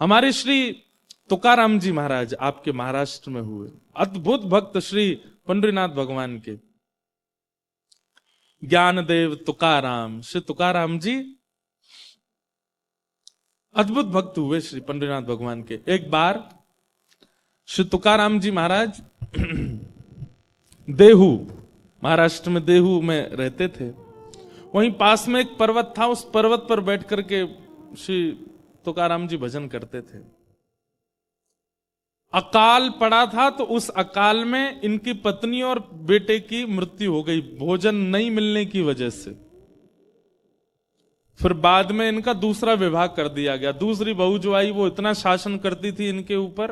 हमारे श्री तुकाराम जी महाराज आपके महाराष्ट्र में हुए, अद्भुत भक्त श्री पंडरीनाथ भगवान के, ज्ञानदेव तुकाराम, श्री तुकाराम जी अद्भुत भक्त हुए श्री पंडरीनाथ भगवान के। एक बार श्री तुकाराम जी महाराज देहू, महाराष्ट्र में देहू में रहते थे। वहीं पास में एक पर्वत था, उस पर्वत पर बैठ करके श्री तुकाराम जी भजन करते थे। अकाल पड़ा था, तो उस अकाल में इनकी पत्नी और बेटे की मृत्यु हो गई भोजन नहीं मिलने की वजह से। फिर बाद में इनका दूसरा विवाह कर दिया गया। दूसरी बहू जो आई वो इतना शासन करती थी इनके ऊपर,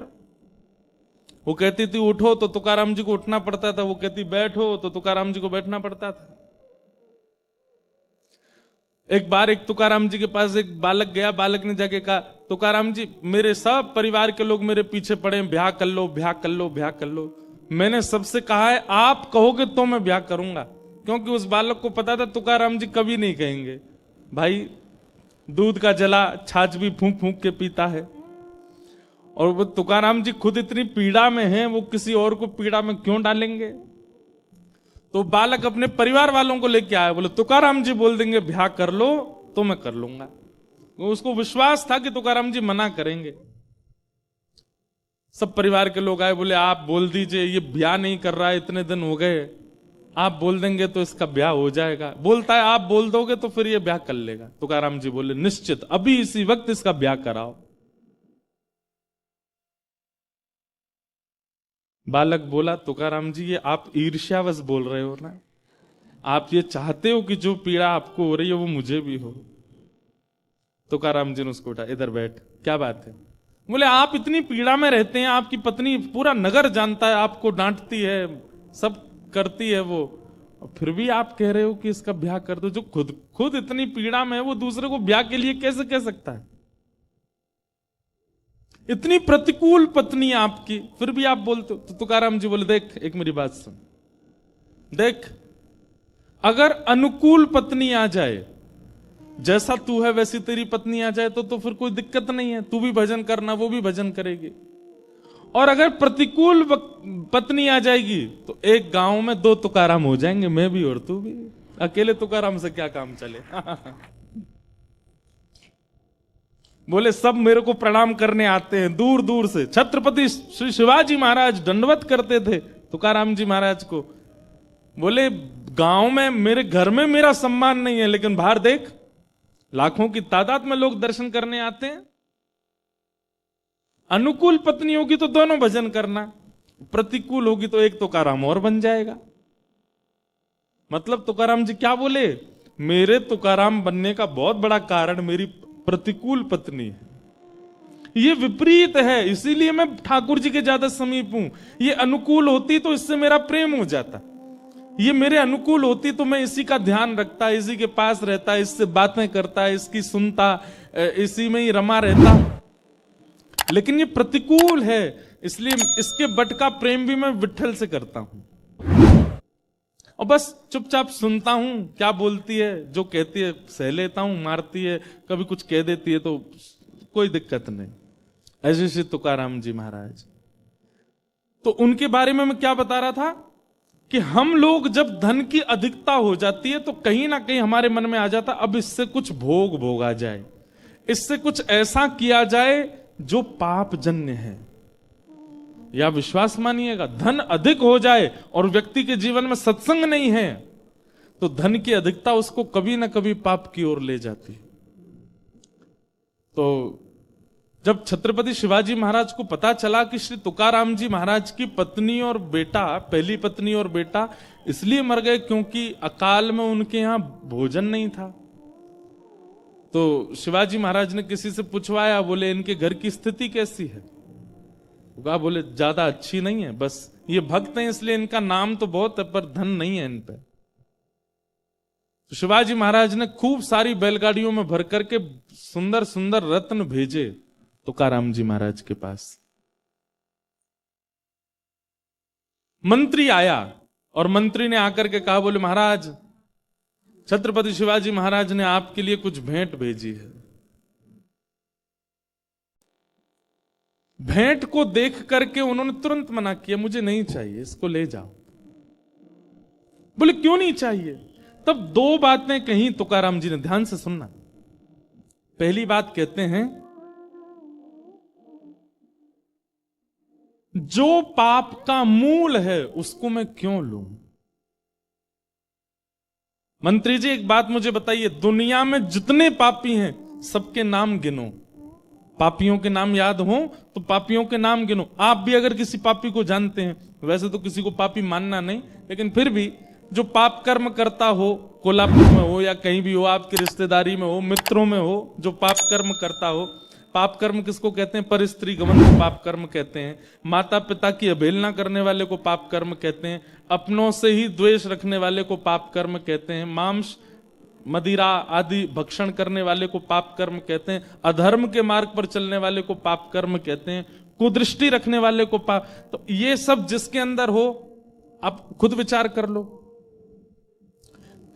वो कहती थी उठो तो तुकाराम जी को उठना पड़ता था, वो कहती बैठो तो तुकाराम जी को बैठना पड़ता था। एक बार एक तुकाराम जी के पास एक बालक गया, बालक ने जाके कहा तुकाराम जी मेरे सब परिवार के लोग मेरे पीछे पड़े, ब्याह कर लो ब्याह कर लो ब्याह कर लो। मैंने सबसे कहा है आप कहोगे तो मैं ब्याह करूंगा, क्योंकि उस बालक को पता था तुकाराम जी कभी नहीं कहेंगे। भाई दूध का जला छाछ भी फूंक फूंक के पीता है, और वो तुकाराम जी खुद इतनी पीड़ा में हैं, वो किसी और को पीड़ा में क्यों डालेंगे। तो बालक अपने परिवार वालों को लेके आया, बोले तुकाराम जी बोल देंगे ब्याह कर लो तो मैं कर लूंगा। उसको विश्वास था कि तुकाराम जी मना करेंगे। सब परिवार के लोग आए, बोले आप बोल दीजिए, ये ब्याह नहीं कर रहा है, इतने दिन हो गए, आप बोल देंगे तो इसका ब्याह हो जाएगा। बोलता है आप बोल दोगे तो फिर ये ब्याह कर लेगा। तुकाराम जी बोले निश्चित अभी इसी वक्त इसका ब्याह कराओ। बालक बोला तुकाराम जी ये आप ईर्ष्यावश बोल रहे हो ना, आप ये चाहते हो कि जो पीड़ा आपको हो रही है वो मुझे भी हो। तुकाराम जी ने उसको उठा, इधर बैठ, क्या बात है। बोले आप इतनी पीड़ा में रहते हैं, आपकी पत्नी पूरा नगर जानता है, आपको डांटती है, सब करती है वो, और फिर भी आप कह रहे हो कि इसका ब्याह कर दो। जो खुद खुद इतनी पीड़ा में है वो दूसरे को ब्याह के लिए कैसे कह सकता है। इतनी प्रतिकूल पत्नी आपकी, फिर भी आप बोलते हो। तो तुकाराम जी बोले देख एक मेरी बात सुन, देख अगर अनुकूल पत्नी आ जाए, जैसा तू है वैसी तेरी पत्नी आ जाए तो फिर कोई दिक्कत नहीं है, तू भी भजन करना वो भी भजन करेगी। और अगर प्रतिकूल पत्नी आ जाएगी तो एक गांव में दो तुकाराम हो जाएंगे, मैं भी और तू भी। अकेले तुकाराम से क्या काम चले। बोले सब मेरे को प्रणाम करने आते हैं दूर दूर से। छत्रपति श्री शिवाजी महाराज दंडवत करते थे तुकाराम जी महाराज को। बोले गांव में मेरे घर में मेरा सम्मान नहीं है, लेकिन बाहर देख लाखों की तादाद में लोग दर्शन करने आते हैं। अनुकूल पत्नी होगी तो दोनों भजन करना, प्रतिकूल होगी तो एक तुकाराम और बन जाएगा। मतलब तुकाराम जी क्या बोले, मेरे तुकाराम बनने का बहुत बड़ा कारण मेरी प्रतिकूल पत्नी है। ये विपरीत है, इसीलिए मैं ठाकुर जी के ज्यादा समीप हूं। ये अनुकूल होती तो इससे मेरा प्रेम हो जाता, ये मेरे अनुकूल होती तो मैं इसी का ध्यान रखता, इसी के पास रहता, इससे बातें करता, इसकी सुनता, इसी में ही रमा रहता। लेकिन ये प्रतिकूल है, इसलिए इसके बट का प्रेम भी मैं विट्ठल से करता हूं, और बस चुपचाप सुनता हूं क्या बोलती है, जो कहती है सह लेता हूं, मारती है कभी कुछ कह देती है तो कोई दिक्कत नहीं। ऐसे श्री तुकाराम जी महाराज। तो उनके बारे में मैं क्या बता रहा था कि हम लोग जब धन की अधिकता हो जाती है तो कहीं ना कहीं हमारे मन में आ जाता अब इससे कुछ भोग भोगा जाए, इससे कुछ ऐसा किया जाए जो पाप जन्य है। या विश्वास मानिएगा, धन अधिक हो जाए और व्यक्ति के जीवन में सत्संग नहीं है तो धन की अधिकता उसको कभी ना कभी पाप की ओर ले जाती है। तो जब छत्रपति शिवाजी महाराज को पता चला कि श्री तुकाराम जी महाराज की पत्नी और बेटा, पहली पत्नी और बेटा इसलिए मर गए क्योंकि अकाल में उनके यहां भोजन नहीं था, तो शिवाजी महाराज ने किसी से पूछवाया, बोले इनके घर की स्थिति कैसी है। कहा बोले ज्यादा अच्छी नहीं है, बस ये भक्त हैं इसलिए इनका नाम तो बहुत है पर धन नहीं है इन पे। तो शिवाजी महाराज ने खूब सारी बैलगाड़ियों में भर करके सुंदर सुंदर रत्न भेजे तुकाराम जी महाराज के पास। मंत्री आया और मंत्री ने आकर के कहा, बोले महाराज छत्रपति शिवाजी महाराज ने आपके लिए कुछ भेंट भेजी है। भेंट को देख करके उन्होंने तुरंत मना किया, मुझे नहीं चाहिए, इसको ले जाओ। बोले क्यों नहीं चाहिए? तब दो बातें कही तुकाराम जी ने, ध्यान से सुनना। पहली बात कहते हैं, जो पाप का मूल है उसको मैं क्यों लूं? मंत्री जी एक बात मुझे बताइए, दुनिया में जितने पापी हैं सबके नाम गिनो, पापियों के नाम याद हो तो पापियों के नाम गिनो। आप भी अगर किसी पापी को जानते हैं, वैसे तो किसी को पापी मानना नहीं, लेकिन फिर भी जो पाप कर्म करता हो, कोल्हापुर में हो या कहीं भी हो, आपकी रिश्तेदारी में हो, मित्रों में हो, जो पाप कर्म करता हो। पाप कर्म किसको कहते हैं? पर स्त्री गमन को पाप कर्म कहते हैं। माता पिता की अवहेलना करने वाले को पाप कर्म कहते हैं। अपनों से ही द्वेष रखने वाले को पाप कर्म कहते हैं। मांस मदिरा आदि भक्षण करने वाले को पाप कर्म कहते हैं। अधर्म के मार्ग पर चलने वाले को पाप कर्म कहते हैं। कुदृष्टि रखने वाले को पाप। तो ये सब जिसके अंदर हो, आप खुद विचार कर लो,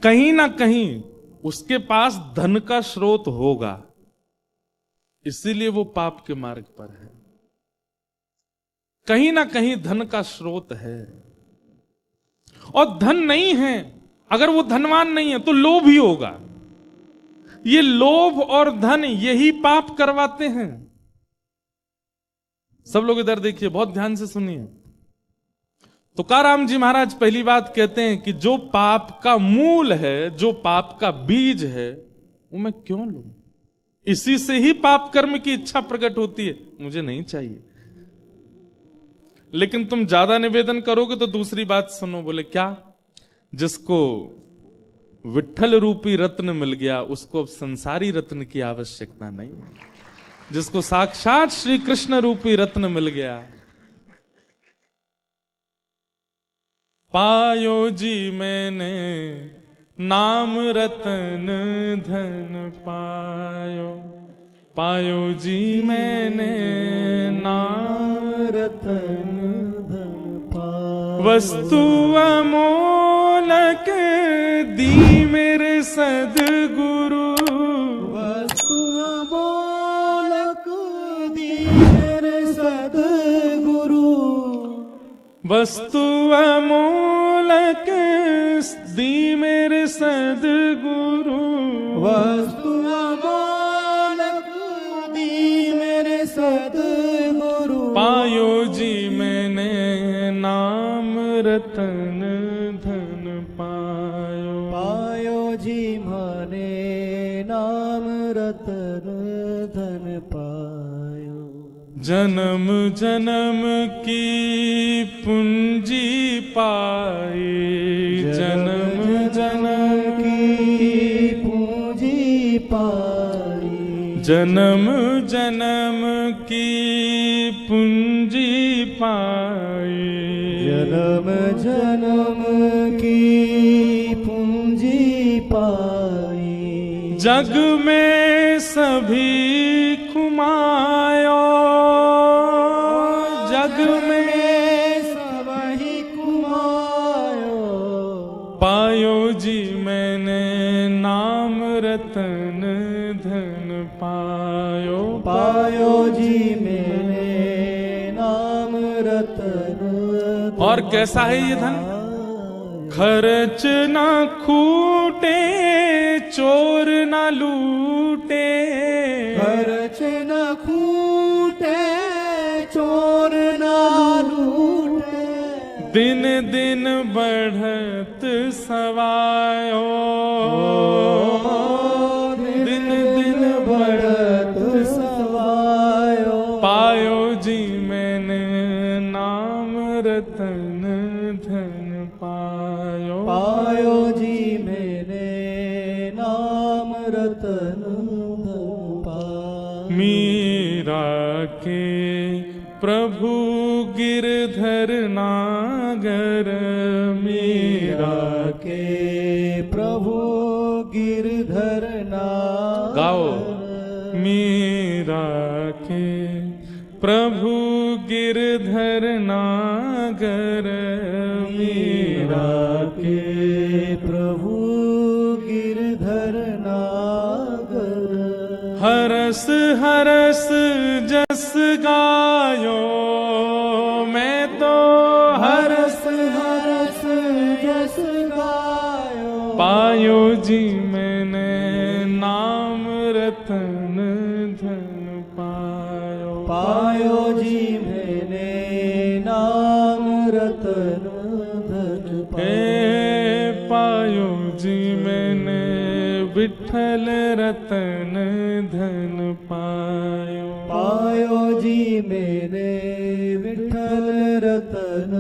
कहीं ना कहीं उसके पास धन का स्रोत होगा, इसीलिए वो पाप के मार्ग पर है। कहीं ना कहीं धन का स्रोत है। और धन नहीं है, अगर वो धनवान नहीं है तो लोभ ही होगा। ये लोभ और धन यही पाप करवाते हैं। सब लोग इधर देखिए, बहुत ध्यान से सुनिए। तुकाराम जी महाराज पहली बात कहते हैं कि जो पाप का मूल है, जो पाप का बीज है, वो मैं क्यों लूं? इसी से ही पाप कर्म की इच्छा प्रकट होती है, मुझे नहीं चाहिए। लेकिन तुम ज्यादा निवेदन करोगे तो दूसरी बात सुनो। बोले क्या? जिसको विठ्ठल रूपी रत्न मिल गया उसको अब संसारी रत्न की आवश्यकता नहीं। जिसको साक्षात श्री कृष्ण रूपी रत्न मिल गया, पायो जी मैंने नाम रतन धन पायो, पायो जी मैंने नाम रतन धन पायो। वस्तु अमोलक दी मेरे सद्गुरु, वस्तु अमोलक दी मेरे सद्गुरु, वस्तु अमोलक दी मेरे सद्गुरु, वस्तु अमोलक दी मेरे सद्गुरु। पायो जी मैंने नाम रतन धन पायो, पायो जी माने नाम रतन धन पायो। जन्म जन्म की पूंजी पाई, जन्म जन्म की पूंजी पाई, जन्म जन्म की पूंजी पाई, जन्म जन्म की पूंजी पाई। जग में सभी कुमायो, जग में सबहि कुमायो। पायो जी मैंने नाम रतन धन पायो, पायो जी मैंने नाम रतन। और कैसा है ये धन? खर्च ना खूटे, चोर ना लूटे, खर्च न खूटे, चोर न लूटे। दिन दिन बढ़त सवायो, दिन दिन बढ़त सवायो। पायो जी मैंने नाम रतन धन पायो, पायो जी मैंने नाम रतन धन पायो। मीरा के प्रभु गिरधर नागर, मीरा के प्रभु गिरधर नागर। गाओ। मीरा के प्रभु गिरधर नागर, मीरा के प्रभु गिरधर नागर। हरस हरस जस गाय पायो। पायो जी मैंने नाम रतन धन हे पायो जी मैंने विठल रतन धन पायो। पायो जी मैंने विठल रतन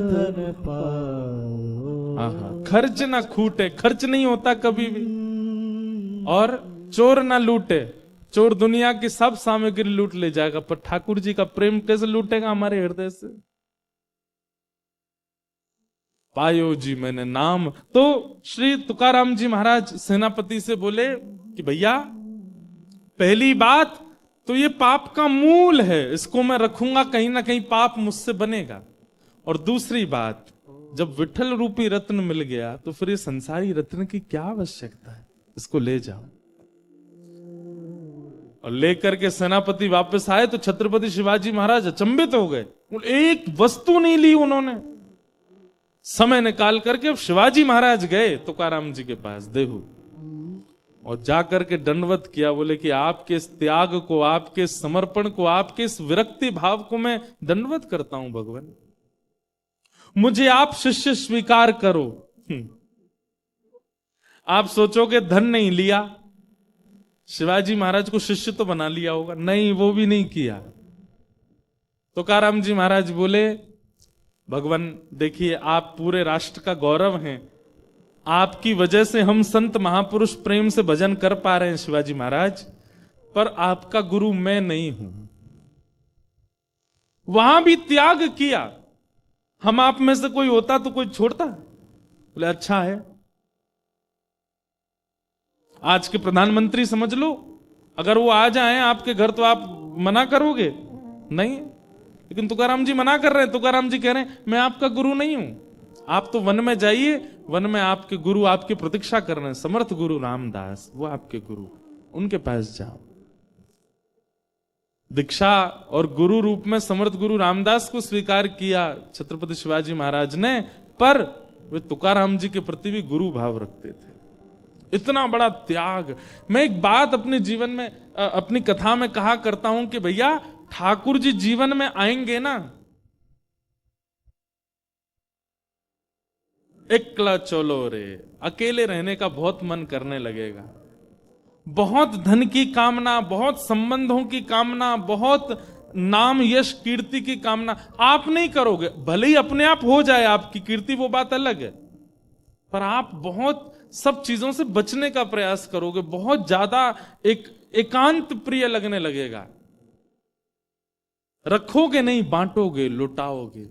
धन पायो। आहा, खर्च ना खूटे, खर्च नहीं होता कभी भी, और चोर ना लूटे। चोर दुनिया की सब सामग्री लूट ले जाएगा, पर ठाकुर जी का प्रेम कैसे लूटेगा हमारे हृदय से? पायो जी मैंने नाम। तो श्री तुकाराम जी महाराज सेनापति से बोले कि भैया, पहली बात तो ये पाप का मूल है, इसको मैं रखूंगा, कहीं ना कहीं पाप मुझसे बनेगा। और दूसरी बात, जब विठल रूपी रत्न मिल गया तो फिर ये संसारी रत्न की क्या आवश्यकता है, इसको ले जाओ। और लेकर के सेनापति वापस आए तो छत्रपति शिवाजी महाराज अचंभित हो गए। एक वस्तु नहीं ली उन्होंने। समय निकाल करके अब शिवाजी महाराज गए तुकाराम जी के पास देहू, और जाकर के दंडवत किया। बोले कि आपके इस त्याग को, आपके इस समर्पण को, आपके इस विरक्ति भाव को मैं दंडवत करता हूं भगवान, मुझे आप शिष्य स्वीकार करो। आप सोचोगे धन नहीं लिया, शिवाजी महाराज को शिष्य तो बना लिया होगा, नहीं, वो भी नहीं किया। तुकाराम जी महाराज बोले, भगवान देखिए, आप पूरे राष्ट्र का गौरव हैं, आपकी वजह से हम संत महापुरुष प्रेम से भजन कर पा रहे हैं शिवाजी महाराज, पर आपका गुरु मैं नहीं हूं। वहां भी त्याग किया। हम आप में से कोई होता तो कोई छोड़ता? बोले अच्छा है। आज के प्रधानमंत्री समझ लो, अगर वो आ जाएं आपके घर तो आप मना करोगे? नहीं। लेकिन तुकाराम जी मना कर रहे हैं। तुकाराम जी कह रहे हैं मैं आपका गुरु नहीं हूं, आप तो वन में जाइए, वन में आपके गुरु आपकी प्रतीक्षा कर रहे हैं, समर्थ गुरु रामदास, वो आपके गुरु, उनके पास जाओ। दीक्षा और गुरु रूप में समर्थ गुरु रामदास को स्वीकार किया छत्रपति शिवाजी महाराज ने, पर वे तुकाराम जी के प्रति भी गुरु भाव रखते थे। इतना बड़ा त्याग। मैं एक बात अपने जीवन में, अपनी कथा में कहा करता हूं कि भैया, ठाकुर जी जीवन में आएंगे ना, एकला चलो रे, अकेले रहने का बहुत मन करने लगेगा। बहुत धन की कामना, बहुत संबंधों की कामना, बहुत नाम यश कीर्ति की कामना आप नहीं करोगे। भले ही अपने आप हो जाए आपकी कीर्ति, वो बात अलग है, पर आप बहुत सब चीजों से बचने का प्रयास करोगे। बहुत ज्यादा एक एकांत प्रिय लगने लगेगा। रखोगे नहीं, बांटोगे, लुटाओगे।